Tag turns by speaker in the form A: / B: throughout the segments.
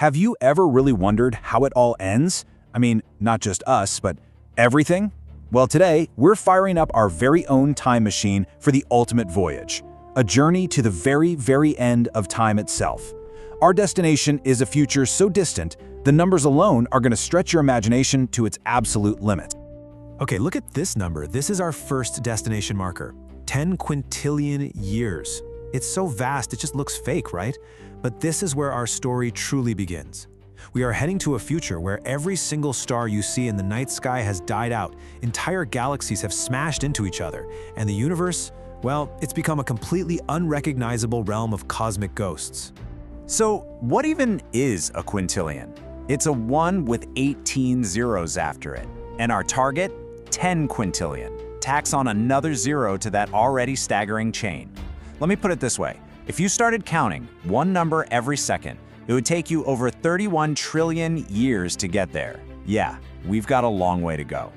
A: Have you ever really wondered how it all ends? I mean, not just us, but everything? Well, today, we're firing up our very own time machine for the ultimate voyage, a journey to the very, very end of time itself. Our destination is a future so distant, the numbers alone are going to stretch your imagination to its absolute limit.
B: Okay, look at this number. This is our first destination marker, 10 quintillion years. It's so vast, it just looks fake, right? But this is where our story truly begins. We are heading to a future where every single star you see in the night sky has died out, entire galaxies have smashed into each other, and the universe, well, it's become a completely unrecognizable realm of cosmic ghosts.
A: So, what even is a quintillion? It's a 1 with 18 zeros after it. And our target? 10 quintillion. Tax on another zero to that already staggering chain. Let me put it this way. If you started counting one number every second, it would take you over 31 trillion years to get there. Yeah, we've got a long way to go.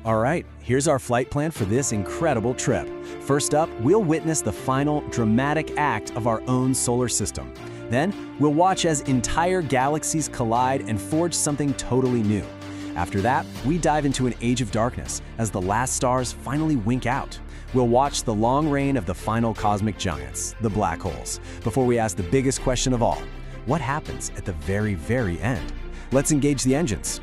C: All right, here's our flight plan for this incredible trip. First up, we'll witness the final dramatic act of our own solar system. Then, we'll watch as entire galaxies collide and forge something totally new. After that, we dive into an age of darkness as the last stars finally wink out. We'll watch the long reign of the final cosmic giants, the black holes, before we ask the biggest question of all: what happens at the very, very end? Let's engage the engines.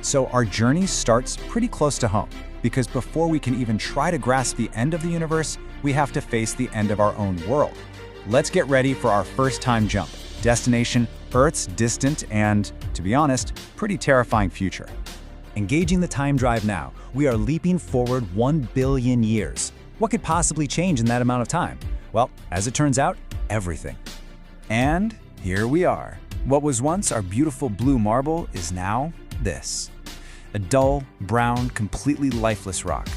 A: So our journey starts pretty close to home, because before we can even try to grasp the end of the universe, we have to face the end of our own world. Let's get ready for our first time jump. Destination, Earth's distant and, to be honest, pretty terrifying future. Engaging the time drive now, we are leaping forward 1 billion years. What could possibly change in that amount of time? Well, as it turns out, everything. And here we are. What was once our beautiful blue marble is now this. A dull, brown, completely lifeless rock.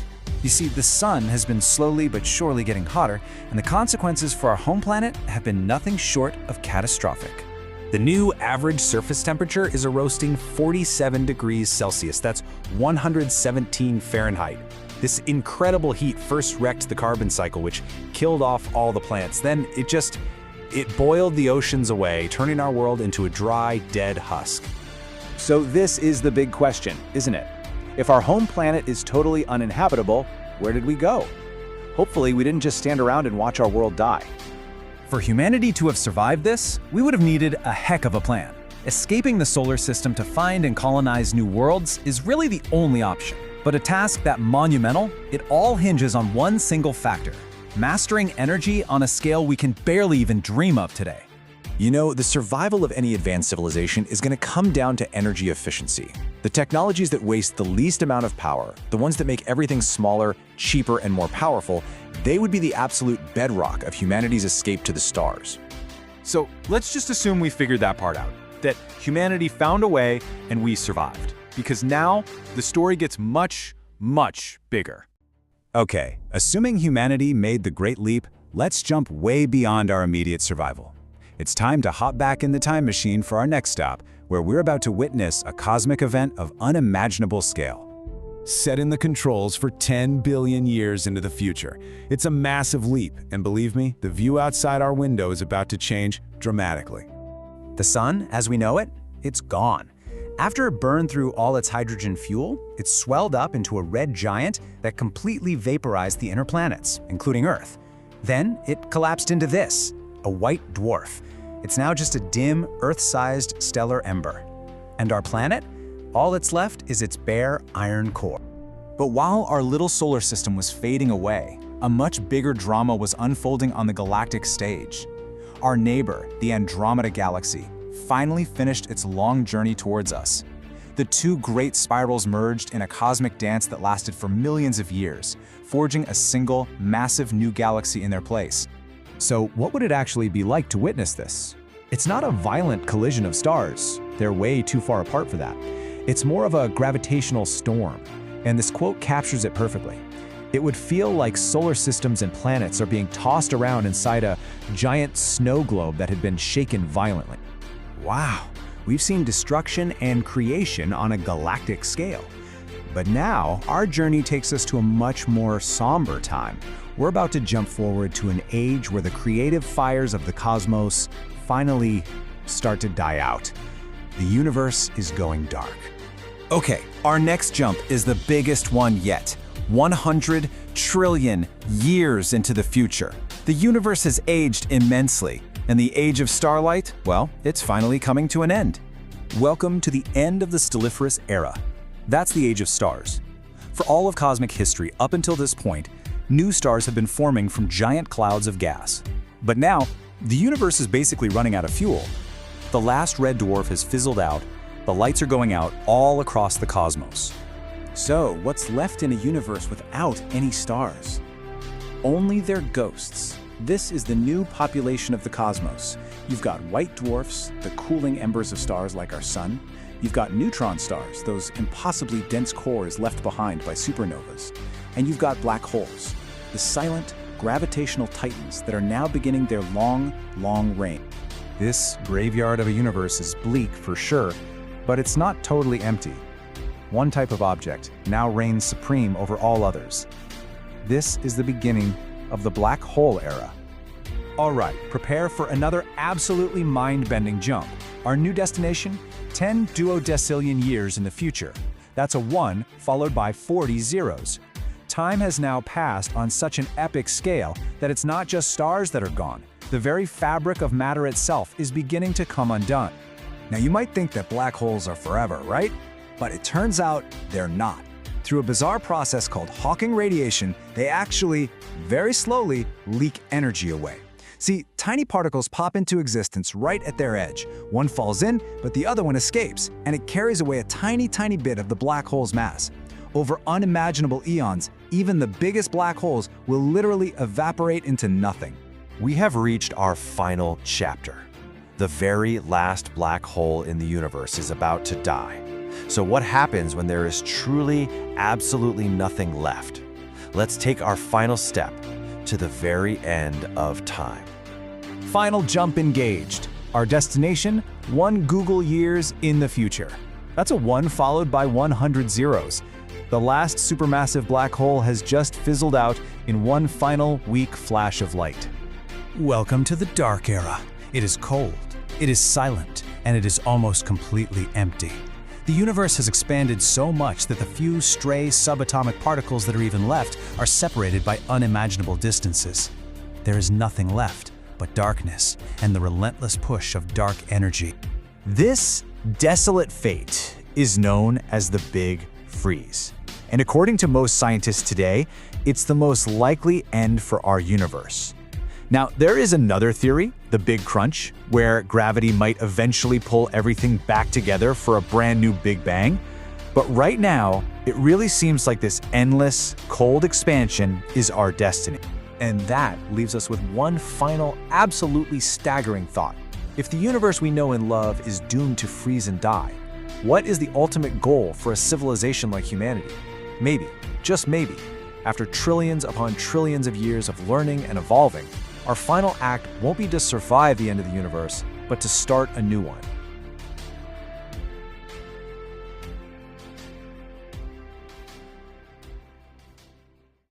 A: You see, the sun has been slowly but surely getting hotter, and the consequences for our home planet have been nothing short of catastrophic. The new average surface temperature is a roasting 47 degrees Celsius. That's 117 Fahrenheit. This incredible heat first wrecked the carbon cycle, which killed off all the plants. Then it boiled the oceans away, turning our world into a dry, dead husk. So this is the big question, isn't it? If our home planet is totally uninhabitable, where did we go? Hopefully, we didn't just stand around and watch our world die. For humanity to have survived this, we would have needed a heck of a plan. Escaping the solar system to find and colonize new worlds is really the only option. But a task that monumental, it all hinges on one single factor: mastering energy on a scale we can barely even dream of today. You know, the survival of any advanced civilization is going to come down to energy efficiency. The technologies that waste the least amount of power, the ones that make everything smaller, cheaper, and more powerful, they would be the absolute bedrock of humanity's escape to the stars. So let's just assume we figured that part out, that humanity found a way and we survived. Because now, the story gets much, much bigger. Okay, assuming humanity made the great leap, let's jump way beyond our immediate survival. It's time to hop back in the time machine for our next stop, where we're about to witness a cosmic event of unimaginable scale. Set in the controls for 10 billion years into the future. It's a massive leap, and believe me, the view outside our window is about to change dramatically. The sun, as we know it, it's gone. After it burned through all its hydrogen fuel, it swelled up into a red giant that completely vaporized the inner planets, including Earth. Then it collapsed into this, a white dwarf. It's now just a dim, Earth-sized stellar ember. And our planet? All that's left is its bare iron core. But while our little solar system was fading away, a much bigger drama was unfolding on the galactic stage. Our neighbor, the Andromeda Galaxy, finally finished its long journey towards us. The two great spirals merged in a cosmic dance that lasted for millions of years, forging a single, massive new galaxy in their place. So what would it actually be like to witness this? It's not a violent collision of stars. They're way too far apart for that. It's more of a gravitational storm, and this quote captures it perfectly. It would feel like solar systems and planets are being tossed around inside a giant snow globe that had been shaken violently. Wow, we've seen destruction and creation on a galactic scale. But now, our journey takes us to a much more somber time. We're about to jump forward to an age where the creative fires of the cosmos finally start to die out. The universe is going dark. Okay, our next jump is the biggest one yet. 100 trillion years into the future. The universe has aged immensely, and the age of starlight, well, it's finally coming to an end. Welcome to the end of the stelliferous era. That's the age of stars. For all of cosmic history up until this point, new stars have been forming from giant clouds of gas. But now, the universe is basically running out of fuel. The last red dwarf has fizzled out, the lights are going out all across the cosmos. So, what's left in a universe without any stars? Only their ghosts. This is the new population of the cosmos. You've got white dwarfs, the cooling embers of stars like our sun. You've got neutron stars, those impossibly dense cores left behind by supernovas. And you've got black holes, the silent, gravitational titans that are now beginning their long, long reign. This graveyard of a universe is bleak for sure, but it's not totally empty. One type of object now reigns supreme over all others. This is the beginning of the black hole era. All right, prepare for another absolutely mind-bending jump. Our new destination? 10 duodecillion years in the future. That's a 1 followed by 40 zeros. Time has now passed on such an epic scale that it's not just stars that are gone. The very fabric of matter itself is beginning to come undone. Now you might think that black holes are forever, right? But it turns out they're not. Through a bizarre process called Hawking radiation, they actually, very slowly, leak energy away. See, tiny particles pop into existence right at their edge. One falls in, but the other one escapes, and it carries away a tiny, tiny bit of the black hole's mass. Over unimaginable eons, even the biggest black holes will literally evaporate into nothing.
B: We have reached our final chapter. The very last black hole in the universe is about to die. So what happens when there is truly, absolutely nothing left? Let's take our final step to the very end of time.
A: Final jump engaged. Our destination, 1 Google years in the future. That's a 1 followed by 100 zeros. The last supermassive black hole has just fizzled out in one final weak flash of light. Welcome to the dark era. It is cold, it is silent, and it is almost completely empty. The universe has expanded so much that the few stray subatomic particles that are even left are separated by unimaginable distances. There is nothing left but darkness and the relentless push of dark energy. This desolate fate is known as the Big Freeze. And according to most scientists today, it's the most likely end for our universe. Now, there is another theory, the Big Crunch, where gravity might eventually pull everything back together for a brand new Big Bang. But right now, it really seems like this endless, cold expansion is our destiny. And that leaves us with one final, absolutely staggering thought. If the universe we know and love is doomed to freeze and die, what is the ultimate goal for a civilization like humanity? Maybe, just maybe, after trillions upon trillions of years of learning and evolving, our final act won't be to survive the end of the universe, but to start a new one.